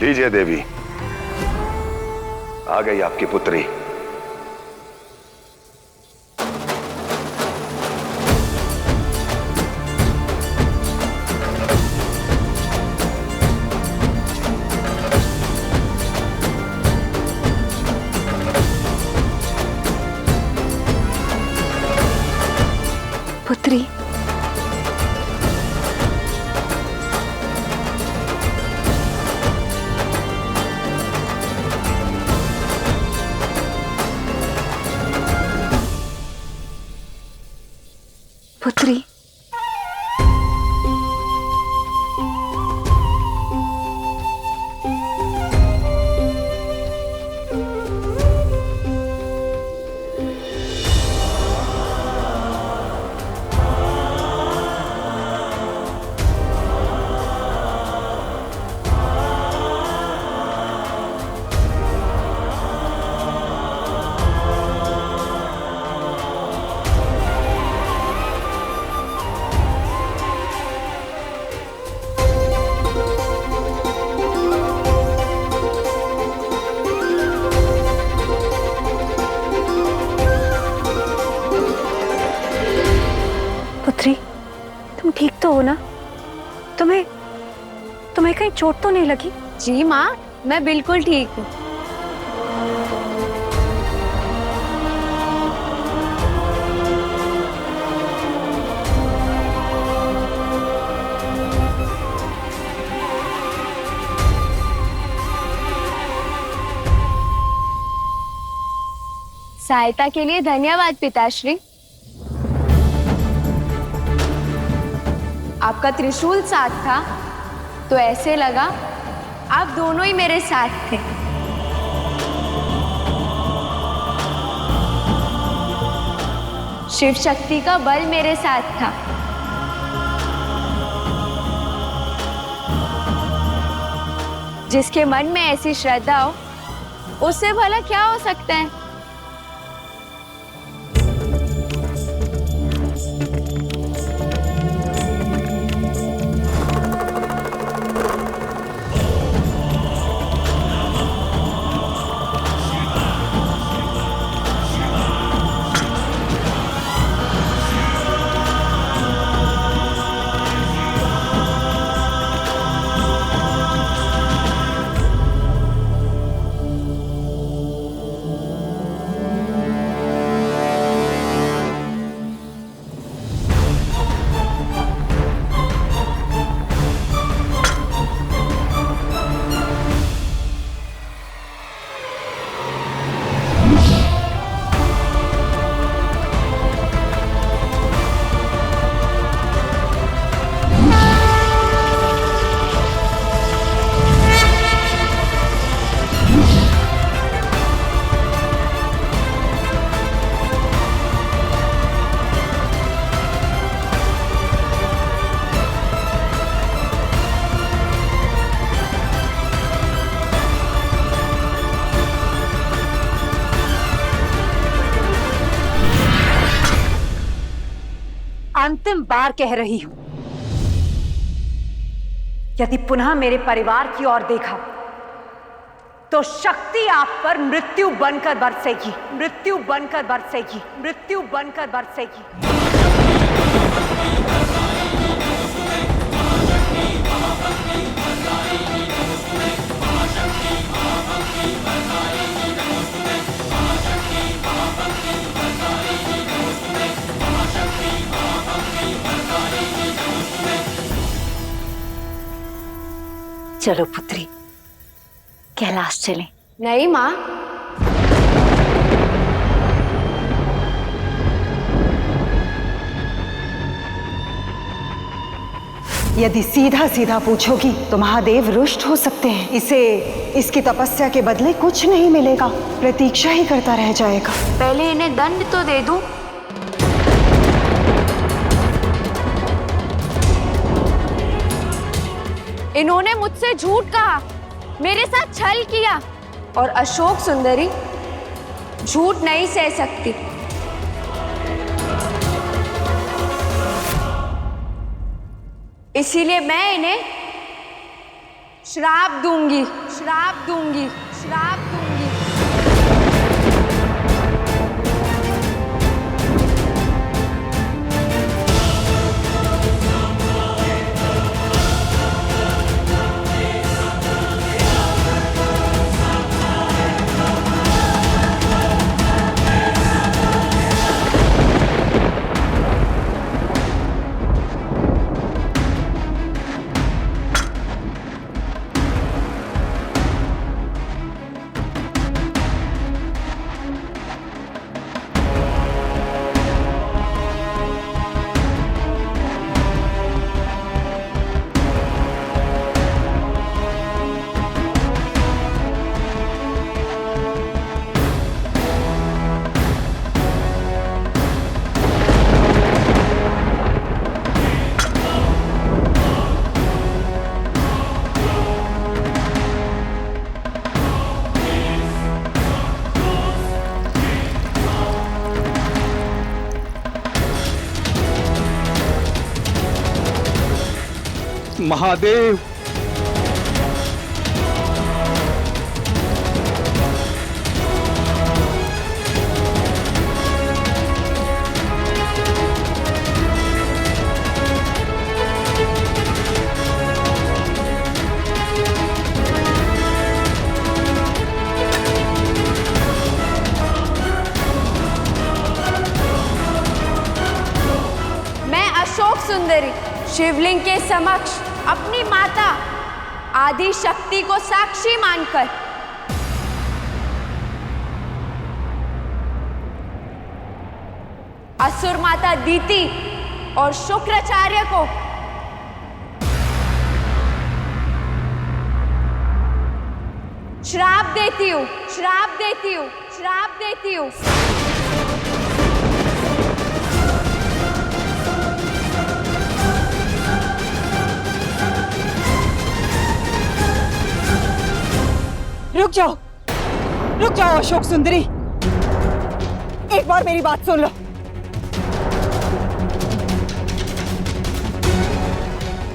लीजिए देवी, आ गई आपकी पुत्री। पुत्री, पुत्री, पुत्री, तुम ठीक तो हो ना? तुम्हें तुम्हें कहीं चोट तो नहीं लगी? जी माँ, मैं बिल्कुल ठीक हूँ। सहायता के लिए धन्यवाद पिताश्री। आपका त्रिशूल साथ था तो ऐसे लगा आप दोनों ही मेरे साथ थे। शिव शक्ति का बल मेरे साथ था। जिसके मन में ऐसी श्रद्धा हो, उससे भला क्या हो सकता है। अंतिम बार कह रही हूं, यदि पुनः मेरे परिवार की ओर देखा तो शक्ति आप पर मृत्यु बनकर बरसेगी, मृत्यु बनकर बरसेगी, मृत्यु बनकर बरसेगी। चलो पुत्री, कैलाश चलें। नहीं माँ, यदि सीधा सीधा पूछोगी तो महादेव रुष्ट हो सकते हैं। इसे इसकी तपस्या के बदले कुछ नहीं मिलेगा, प्रतीक्षा ही करता रह जाएगा। पहले इन्हें दंड तो दे दूं। इन्होंने मुझसे झूठ कहा, मेरे साथ छल किया, और अशोक सुंदरी झूठ नहीं सह सकती। इसीलिए मैं इन्हें श्राप दूंगी, श्राप दूंगी, श्राप दूंगी। महादेव, मैं अशोक सुंदरी शिवलिंग के समक्ष अपनी माता आदि शक्ति को साक्षी मानकर असुर माता दीति और शुक्राचार्य को श्राप देती हूँ, श्राप देती हूँ, श्राप देती हूँ। रुक जाओ अशोक सुंदरी, एक बार मेरी बात सुन लो।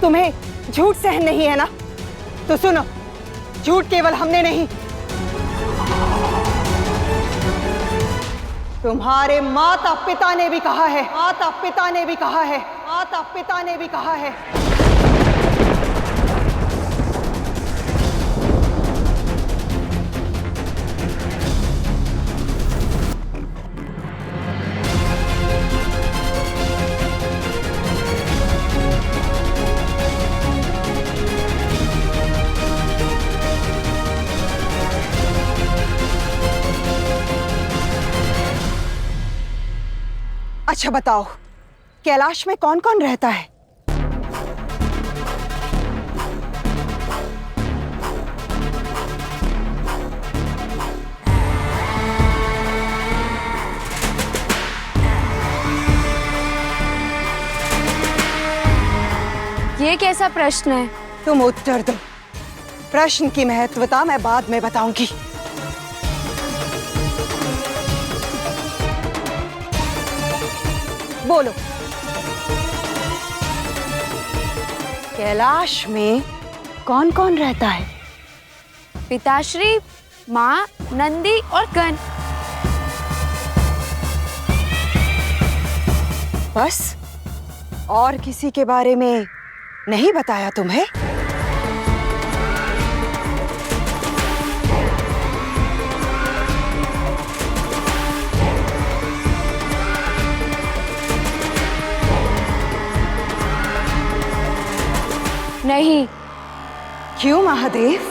तुम्हें झूठ सहन नहीं है ना? तो सुनो, झूठ केवल हमने नहीं, तुम्हारे माता पिता ने भी कहा है, माता पिता ने भी कहा है, माता पिता ने भी कहा है। अच्छा बताओ, कैलाश में कौन कौन रहता है? ये कैसा प्रश्न है? तुम उत्तर दो। प्रश्न की महत्वता मैं बाद में बताऊंगी। बोलो, कैलाश में कौन कौन रहता है? पिताश्री, माँ, नंदी और गण। बस? और किसी के बारे में नहीं बताया तुम्हें? नहीं। क्यों महादेव?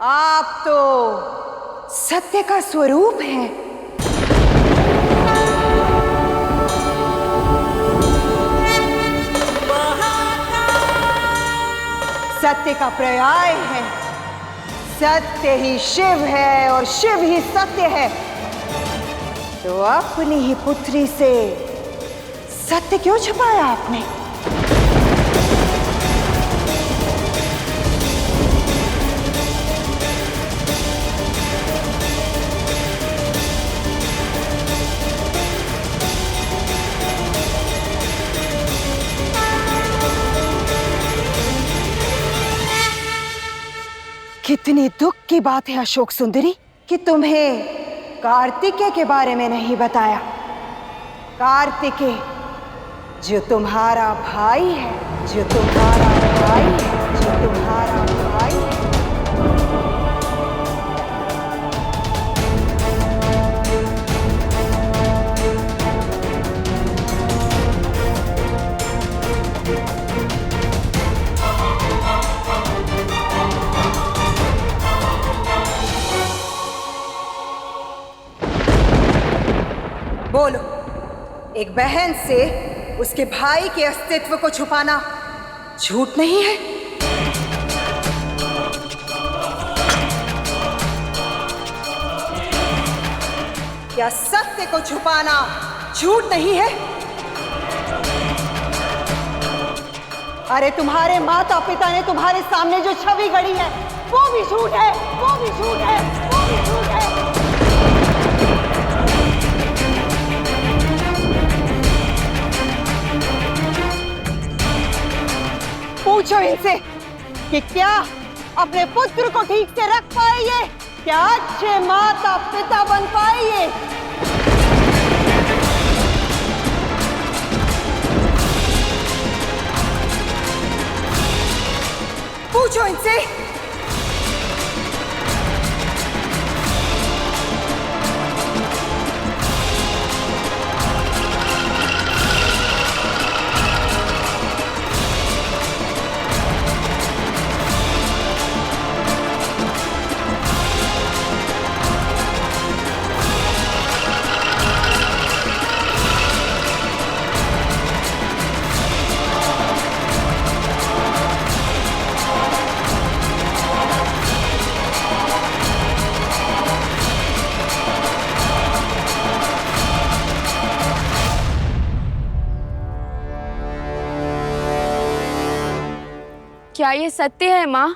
आप तो सत्य का स्वरूप हैं। सत्य का पर्याय है। सत्य ही शिव है और शिव ही सत्य है। तो अपनी ही पुत्री से सत्य क्यों छुपाया आपने? कितनी दुख की बात है अशोक सुंदरी कि तुम्हें कार्तिकेय के बारे में नहीं बताया। कार्तिकेय जो तुम्हारा भाई है, जो तुम्हारा भाई है, जो तुम्हारा भाई है। बोलो, एक बहन से उसके भाई के अस्तित्व को छुपाना झूठ नहीं है? क्या सत्य को छुपाना झूठ नहीं है? अरे तुम्हारे माता पिता ने तुम्हारे सामने जो छवि गढ़ी है वो भी झूठ है, वो भी झूठ है, वो भी झूठ है। पूछो इनसे कि क्या अपने पुत्र को ठीक से रख पाएंगे, क्या अच्छे माता पिता बन पाएंगे? पूछो इनसे। क्या ये सत्य है माँ?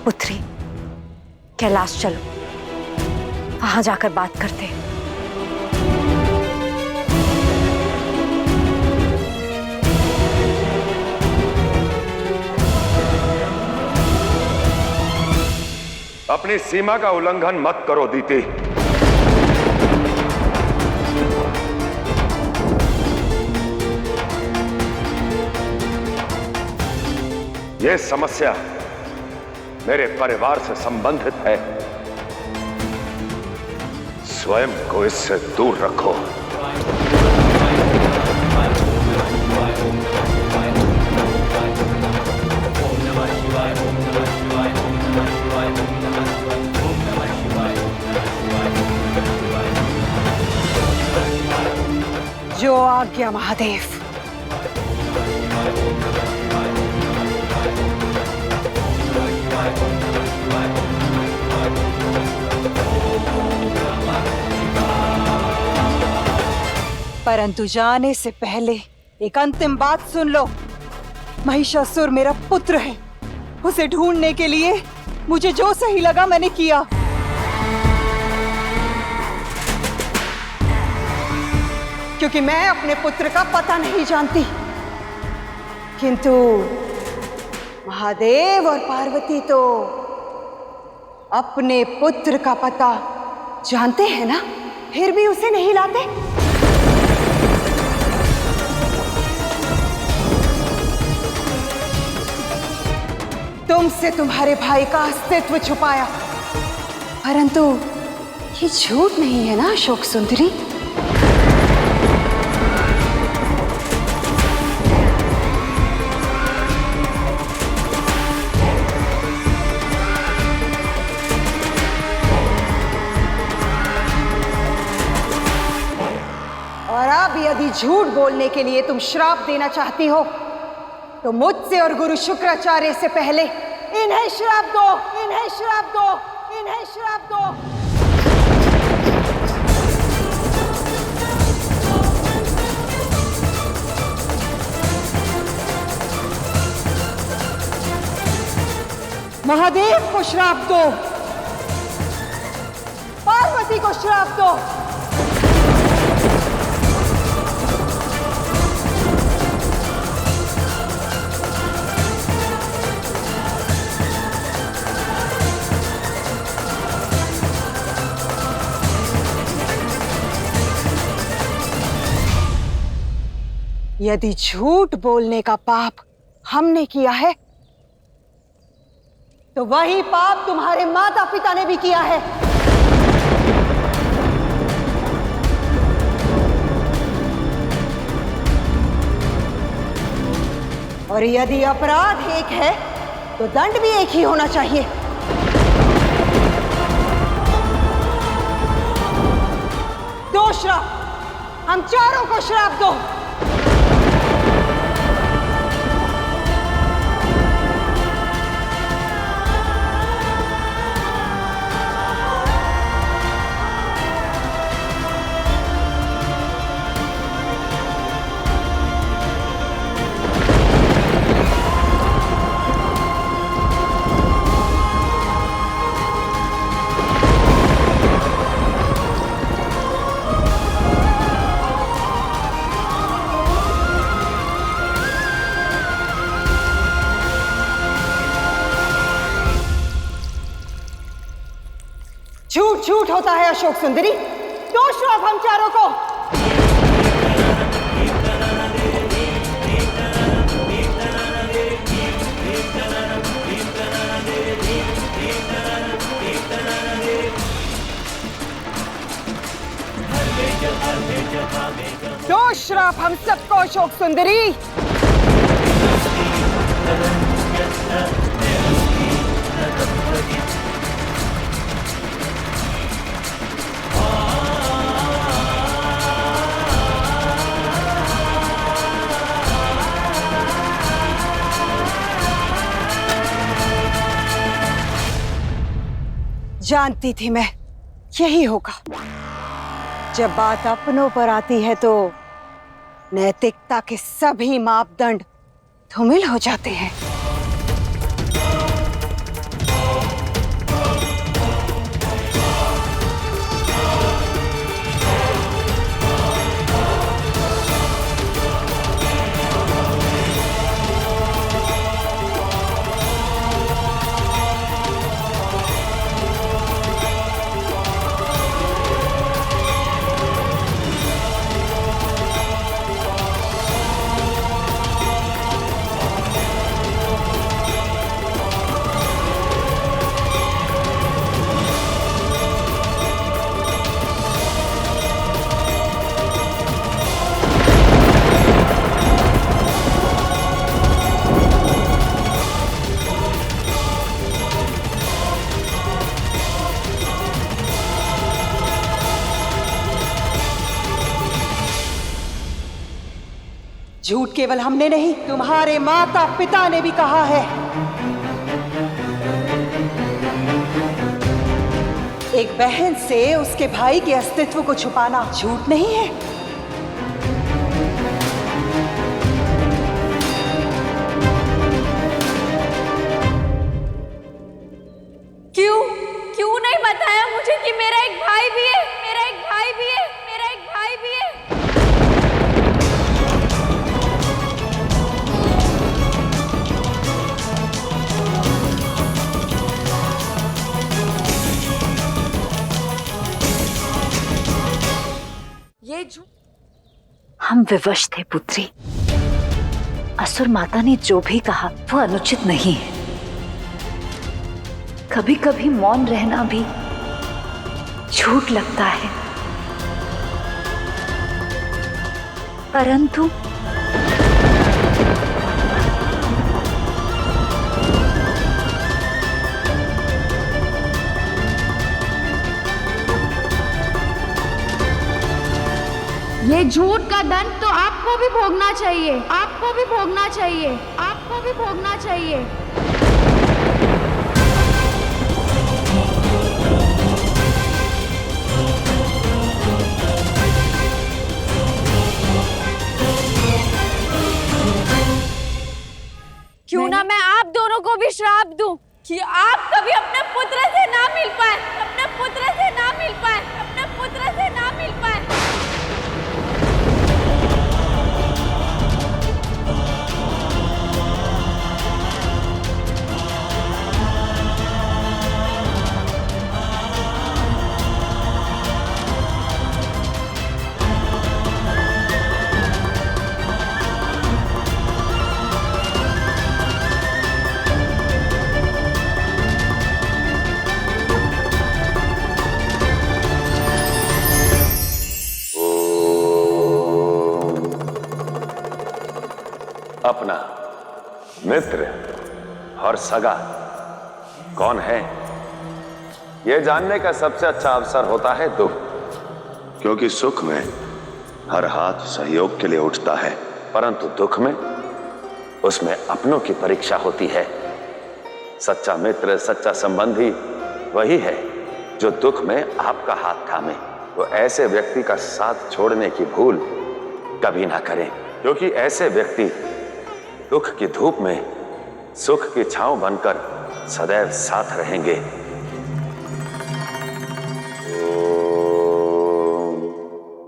पुत्री, कैलाश चलो, वहां जाकर बात करते हैं। अपनी सीमा का उल्लंघन मत करो दीदी। ये समस्या मेरे परिवार से संबंधित है, स्वयं को इससे दूर रखो। जो आज्ञा महादेव। परंतु जाने से पहले एक अंतिम बात सुन लो। महिषासुर मेरा पुत्र है, उसे ढूंढने के लिए मुझे जो सही लगा मैंने किया। क्योंकि मैं अपने पुत्र का पता नहीं जानती, किंतु महादेव और पार्वती तो अपने पुत्र का पता जानते हैं ना, फिर भी उसे नहीं लाते। तुमसे तुम्हारे भाई का अस्तित्व छुपाया, परंतु ये झूठ नहीं है ना अशोक सुंदरी? और अब यदि झूठ बोलने के लिए तुम श्राप देना चाहती हो तो मुझसे और गुरु शुक्राचार्य से पहले इन्हें श्राप दो, इन्हें श्राप दो, इन्हें श्राप दो। महादेव को श्राप दो, पार्वती को श्राप दो। यदि झूठ बोलने का पाप हमने किया है, तो वही पाप तुम्हारे माता पिता ने भी किया है। और यदि अपराध एक है, तो दंड भी एक ही होना चाहिए। दो श्राप, हम चारों को श्राप दो। झूठ झूठ होता है अशोक सुंदरी। दो श्राप हम चारों को। दो श्राप हम सबको अशोक सुंदरी। जानती थी मैं यही होगा। जब बात अपनों पर आती है तो नैतिकता के सभी मापदंड धूमिल हो जाते हैं। झूठ केवल हमने नहीं, तुम्हारे माता पिता ने भी कहा है। एक बहन से उसके भाई के अस्तित्व को छुपाना झूठ नहीं है। क्यों नहीं बताया मुझे कि मेरा एक भाई भी है, मेरा एक भाई भी है, मेरा एक भाई भी है। ये हम विवश थे पुत्री। असुर माता ने जो भी कहा वो अनुचित नहीं है। कभी कभी मौन रहना भी झूठ लगता है, परंतु ये झूठ का दंड तो आपको भी भोगना चाहिए, आपको भी भोगना चाहिए, आपको भी भोगना चाहिए। क्यों ना मैं आप दोनों को भी श्राप दूं कि आप कभी अपने पुत्र से ना मिल पाए, अपने पुत्र से ना मिल पाए, अपने पुत्र से ना मिल पाए। अपना मित्र और सगा कौन है, यह जानने का सबसे अच्छा अवसर होता है दुख, क्योंकि सुख में हर हाथ सहयोग के लिए उठता है, परंतु दुख में उसमें अपनों की परीक्षा होती है। सच्चा मित्र, सच्चा संबंधी वही है जो दुख में आपका हाथ थामे। वो ऐसे व्यक्ति का साथ छोड़ने की भूल कभी ना करें, क्योंकि ऐसे व्यक्ति दुख की धूप में सुख की छांव बनकर सदैव साथ रहेंगे।